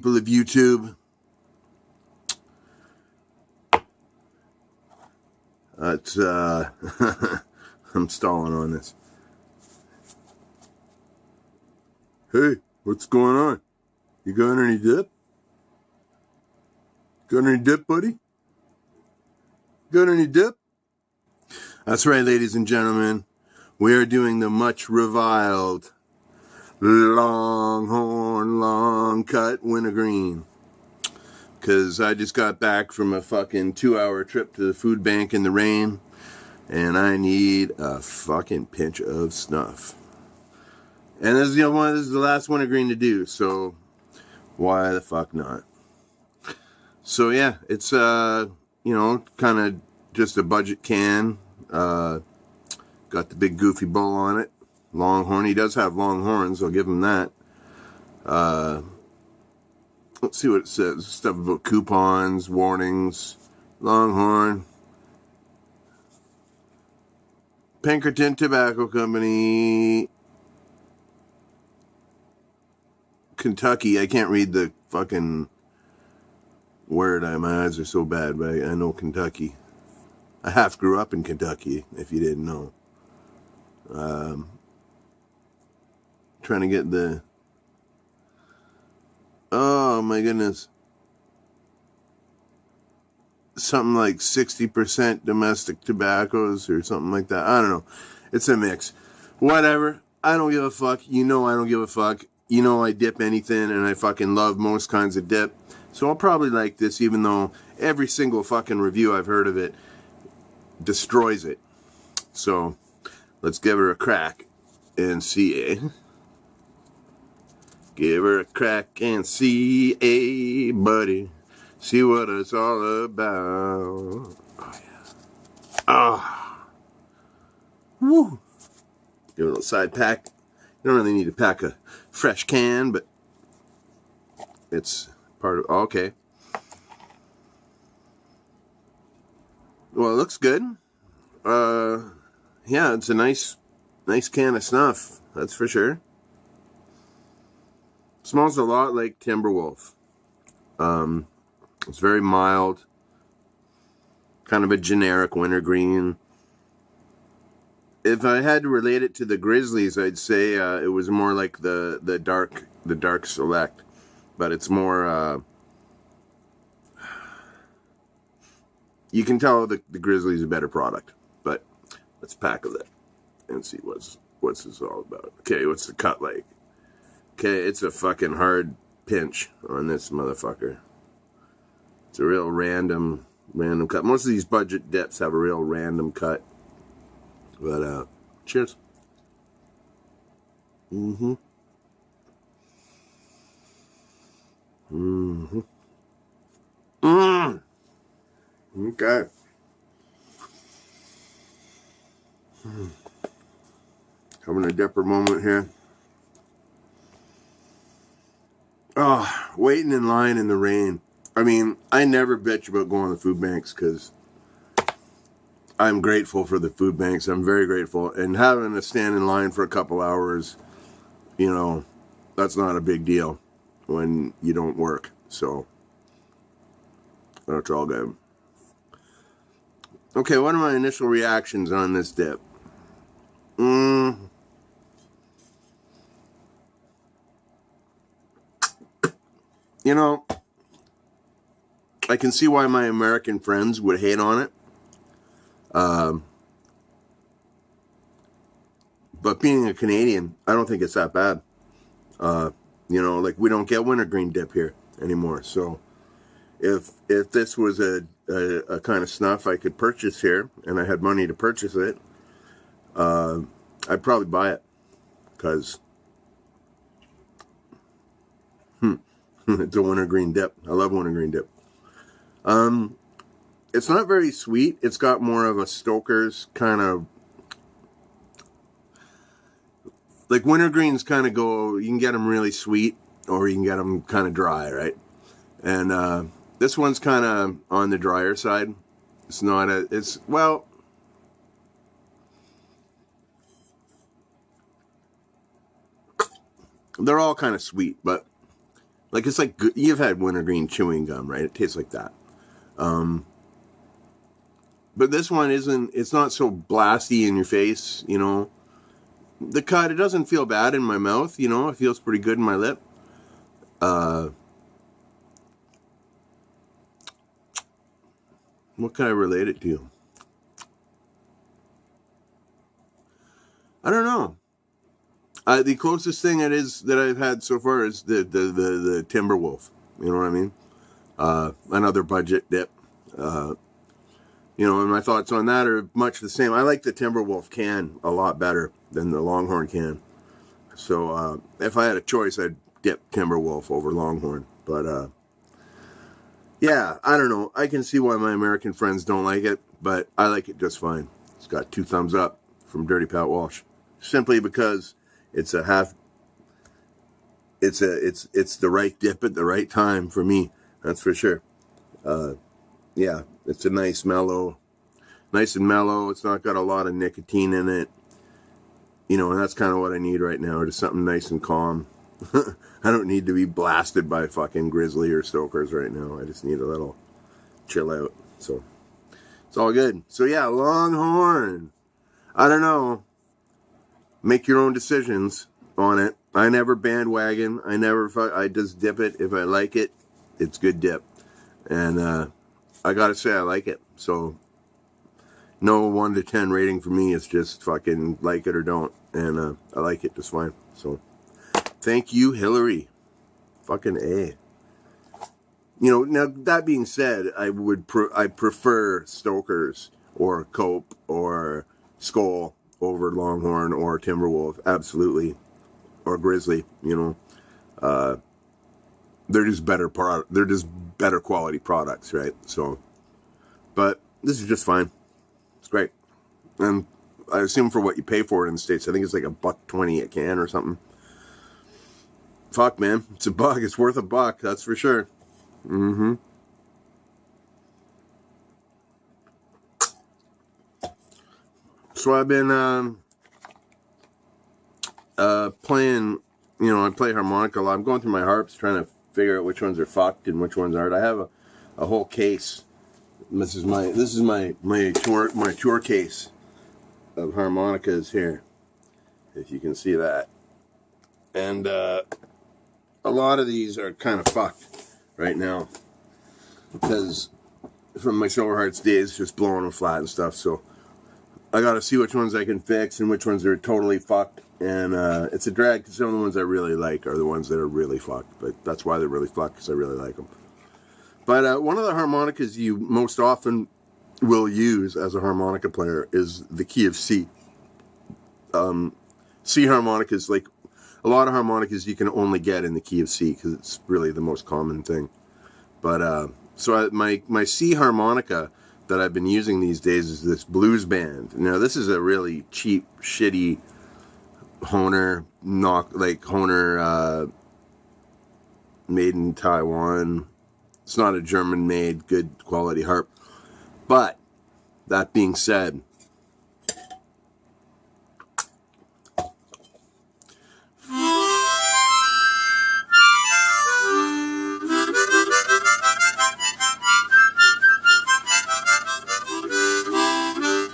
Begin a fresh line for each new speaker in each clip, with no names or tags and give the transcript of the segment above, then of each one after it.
people of YouTube. That's, I'm stalling on this. Hey, what's going on? You got any dip? Got any dip, buddy? Got any dip? That's right, ladies and gentlemen. We are doing the much reviled Longhorn long cut wintergreen. Because I just got back from a fucking 2-hour trip to the food bank in the rain. And I need a fucking pinch of snuff. And this is the one. This is the last wintergreen to do, so why the fuck not? So yeah, it's kind of just a budget can. Got the big goofy bull on it. Longhorn. He does have long horns. I'll give him that. Let's see what it says. Stuff about coupons, warnings. Longhorn. Pinkerton Tobacco Company. Kentucky. I can't read the fucking word. My eyes are so bad, but I know Kentucky. I half grew up in Kentucky, if you didn't know. Trying to get the... Oh, my goodness. Something like 60% domestic tobaccos or something like that. I don't know. It's a mix. Whatever. I don't give a fuck. You know I don't give a fuck. You know I dip anything, and I fucking love most kinds of dip. So I'll probably like this, even though every single fucking review I've heard of it destroys it. So let's give her a crack and see, eh? Give her a crack and see, eh, buddy. See what it's all about. Oh, yeah. Ah. Woo. Give it a little side pack. You don't really need to pack a fresh can, but it's part of... Okay. Well, it looks good. Yeah, it's a nice can of snuff. That's for sure. Smells a lot like Timberwolf. It's very mild. Kind of a generic wintergreen. If I had to relate it to the Grizzlies, I'd say it was more like the dark select, but it's more. You can tell the Grizzlies a better product, but let's pack of it and see what's this all about. Okay, what's the cut like? Okay, it's a fucking hard pinch on this motherfucker. It's a real random cut. Most of these budget dips have a real random cut. But, cheers. Mm-hmm. Mm-hmm. Mm. Okay. Having a dipper moment here. Oh, waiting in line in the rain. I mean, I never bitch about going to food banks because I'm grateful for the food banks. I'm very grateful. And having to stand in line for a couple hours, that's not a big deal when you don't work. So, that's all good. Okay, what are my initial reactions on this dip? I can see why my American friends would hate on it. But being a Canadian, I don't think it's that bad. We don't get wintergreen dip here anymore. So if this was a kind of snuff I could purchase here and I had money to purchase it, I'd probably buy it because it's a wintergreen dip. I love wintergreen dip. It's not very sweet. It's got more of a Stoker's kind of... Like wintergreens kind of go... You can get them really sweet or you can get them kind of dry, right? And this one's kind of on the drier side. It's not a... It's... Well... They're all kind of sweet, but Like, it's like, you've had wintergreen chewing gum, right? It tastes like that. But this one isn't, it's not so blasty in your face, you know. The cut, it doesn't feel bad in my mouth, you know. It feels pretty good in my lip. What can I relate it to? I don't know. The closest thing it is that I've had so far is the Timberwolf. You know what I mean? Another budget dip. You know, and my thoughts on that are much the same. I like the Timberwolf can a lot better than the Longhorn can. So if I had a choice, I'd dip Timberwolf over Longhorn. But yeah, I don't know. I can see why my American friends don't like it, but I like it just fine. It's got 2 thumbs up from Dirty Pat Walsh, simply because it's a half. It's the right dip at the right time for me. That's for sure. Yeah, it's a nice and mellow. It's not got a lot of nicotine in it. You know, and that's kind of what I need right now. Just something nice and calm. I don't need to be blasted by fucking Grizzly or Stokers right now. I just need a little chill out. So it's all good. So yeah, Longhorn. I don't know. Make your own decisions on it. I never bandwagon. I just dip it. If I like it, it's good dip. And I gotta say I like it. So no 1 to 10 rating for me. It's just fucking like it or don't. And I like it just fine. So thank you, Hillary. Fucking A. You know, now that being said, I prefer Stokers or Cope or Skoal over Longhorn or Timberwolf, absolutely, or Grizzly. You know, they're just better quality products, right? So, but this is just fine. It's great, and I assume for what you pay for it in the States, I think it's like $1.20 a can or something. Fuck, man, it's $1. It's worth $1, that's for sure. So I've been playing, you know, I play harmonica a lot. I'm going through my harps trying to figure out which ones are fucked and which ones aren't. I have a whole case. This is my tour case of harmonicas here, if you can see that. And a lot of these are kind of fucked right now because from my Silver Hearts days, just blowing them flat and stuff. So I got to see which ones I can fix and which ones are totally fucked. And it's a drag because some of the ones I really like are the ones that are really fucked. But that's why they're really fucked, because I really like them. But one of the harmonicas you most often will use as a harmonica player is the key of C. C harmonicas, like a lot of harmonicas you can only get in the key of C because it's really the most common thing. But so my C harmonica that I've been using these days is this Blues Band. Now this is a really cheap, shitty Hohner made in Taiwan. It's not a German-made, good quality harp. But that being said,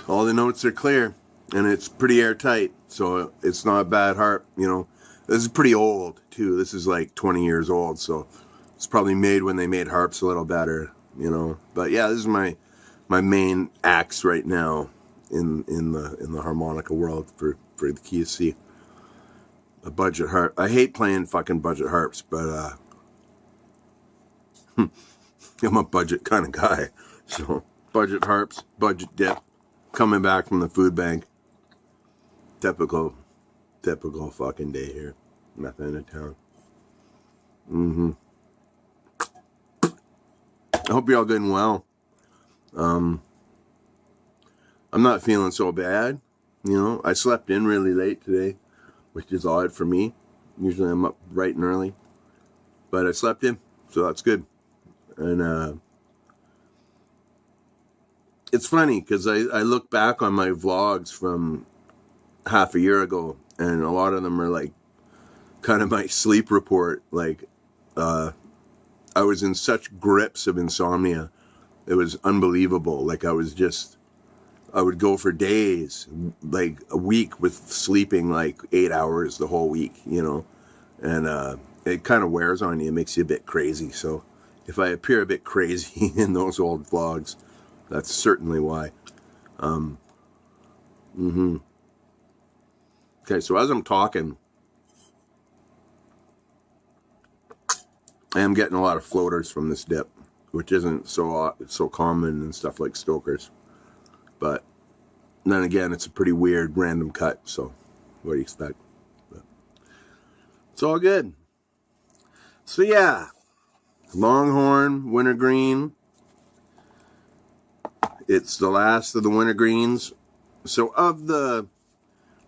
all the notes are clear, and it's pretty airtight, so it's not a bad harp, you know. This is pretty old, too. This is like 20 years old, so it's probably made when they made harps a little better, you know. But yeah, this is my main axe right now in the harmonica world for the key of C. A budget harp. I hate playing fucking budget harps, but I'm a budget kind of guy. So budget harps, budget dip, coming back from the food bank. Typical fucking day here. Nothing in town. I hope you're all doing well. I'm not feeling so bad. You know, I slept in really late today, which is odd for me. Usually I'm up bright and early. But I slept in, so that's good. And it's funny because I look back on my vlogs from half a year ago, and a lot of them are like kind of my sleep report. Like, I was in such grips of insomnia. It was unbelievable. Like I would go for days, like a week with sleeping like 8 hours the whole week, and it kind of wears on you. It makes you a bit crazy. So if I appear a bit crazy in those old vlogs, that's certainly why. Okay, so as I'm talking, I am getting a lot of floaters from this dip, which isn't so common and stuff like Stoker's. But then again, it's a pretty weird random cut, so what do you expect? But it's all good. So yeah, Longhorn, wintergreen. It's the last of the wintergreens. So of the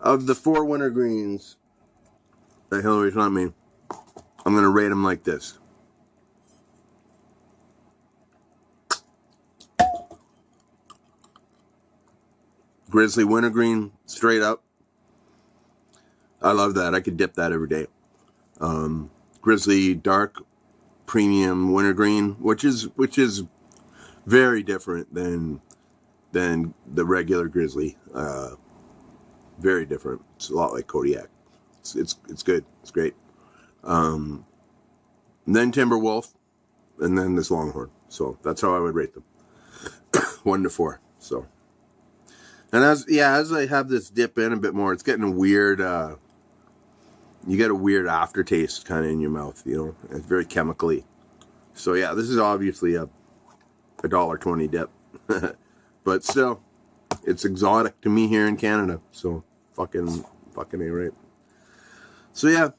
4 wintergreens that Hillary's not me, I'm gonna rate them like this. Grizzly wintergreen, straight up. I love that. I could dip that every day. Grizzly dark premium wintergreen, which is very different than the regular Grizzly. Very different. It's a lot like Kodiak. It's good. It's great. And then Timberwolf, and then this Longhorn. So that's how I would rate them. 1 to 4. So, and as I have this dip in a bit more, it's getting a weird. You get a weird aftertaste kind of in your mouth. It's very chemically. So yeah, this is obviously a $1.20 dip, but still, it's exotic to me here in Canada. So fucking A, right? So yeah.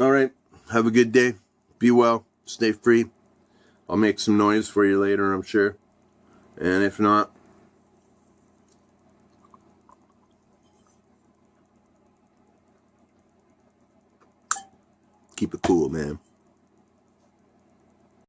All right. Have a good day. Be well. Stay free. I'll make some noise for you later, I'm sure. And if not, keep it cool, man.